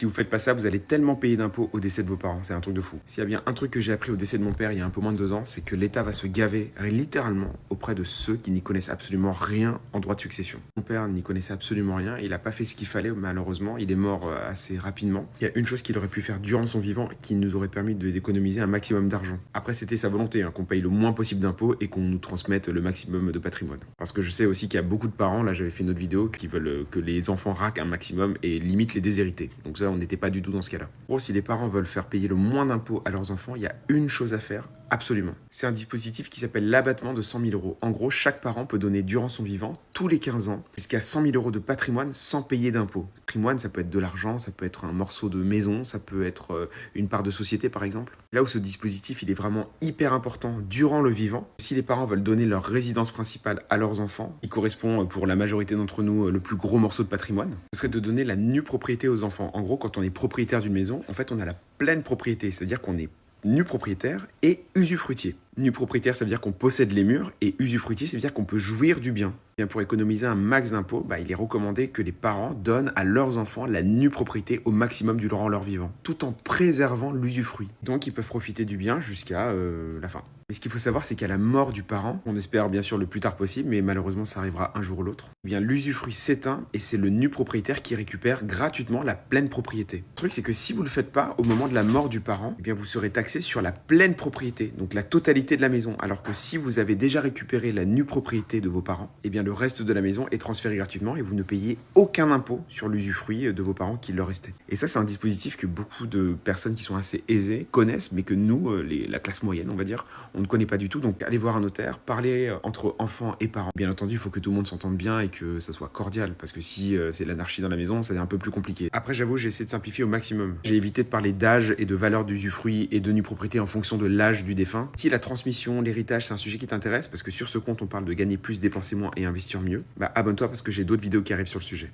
Si vous faites pas ça, vous allez tellement payer d'impôts au décès de vos parents, c'est un truc de fou. S'il y a bien un truc que j'ai appris au décès de mon père il y a un peu moins de 2 ans, c'est que l'État va se gaver littéralement auprès de ceux qui n'y connaissent absolument rien en droit de succession. Mon père n'y connaissait absolument rien, il n'a pas fait ce qu'il fallait malheureusement, il est mort assez rapidement. Il y a une chose qu'il aurait pu faire durant son vivant qui nous aurait permis d'économiser un maximum d'argent. Après c'était sa volonté, qu'on paye le moins possible d'impôts et qu'on nous transmette le maximum de patrimoine. Parce que je sais aussi qu'il y a beaucoup de parents, là j'avais fait une autre vidéo, qui veulent que les enfants raquent un maximum et limite les déshérités. Donc ça on n'était pas du tout dans ce cas-là. En gros, si les parents veulent faire payer le moins d'impôts à leurs enfants, il y a une chose à faire, absolument. C'est un dispositif qui s'appelle l'abattement de 100 000 euros. En gros, chaque parent peut donner durant son vivant, tous les 15 ans, jusqu'à 100 000 euros de patrimoine sans payer d'impôts. Patrimoine, ça peut être de l'argent, ça peut être un morceau de maison, ça peut être une part de société par exemple. Là où ce dispositif, il est vraiment hyper important durant le vivant, si les parents veulent donner leur résidence principale à leurs enfants, qui correspond pour la majorité d'entre nous le plus gros morceau de patrimoine, ce serait de donner la nue propriété aux enfants. En gros, quand on est propriétaire d'une maison, en fait, on a la pleine propriété, c'est-à-dire qu'on est nu propriétaire et usufruitier. Nu propriétaire, ça veut dire qu'on possède les murs, et usufruitier, ça veut dire qu'on peut jouir du bien. Bien, pour économiser un max d'impôts, il est recommandé que les parents donnent à leurs enfants la nue propriété au maximum durant leur vivant, tout en préservant l'usufruit. Donc ils peuvent profiter du bien jusqu'à la fin. Mais ce qu'il faut savoir, c'est qu'à la mort du parent, on espère bien sûr le plus tard possible, mais malheureusement ça arrivera un jour ou l'autre, eh bien l'usufruit s'éteint et c'est le nu propriétaire qui récupère gratuitement la pleine propriété. Le truc, c'est que si vous ne le faites pas au moment de la mort du parent, eh bien vous serez taxé sur la pleine propriété, donc la totalité de la maison, alors que si vous avez déjà récupéré la nue propriété de vos parents, eh bien le reste de la maison est transféré gratuitement et vous ne payez aucun impôt sur l'usufruit de vos parents qui leur restait. Et ça, c'est un dispositif que beaucoup de personnes qui sont assez aisées connaissent, mais que nous, la classe moyenne, on va dire, on ne connaît pas du tout. Donc allez voir un notaire, parlez entre enfants et parents. Bien entendu, il faut que tout le monde s'entende bien et que ça soit cordial, parce que si c'est l'anarchie dans la maison, c'est un peu plus compliqué. Après, j'avoue, j'ai essayé de simplifier au maximum. J'ai évité de parler d'âge et de valeur d'usufruit et de nue propriété en fonction de l'âge du défunt. Si la transmission, l'héritage, c'est un sujet qui t'intéresse, parce que sur ce compte, on parle de gagner plus, dépenser moins et investir mieux, abonne-toi parce que j'ai d'autres vidéos qui arrivent sur le sujet.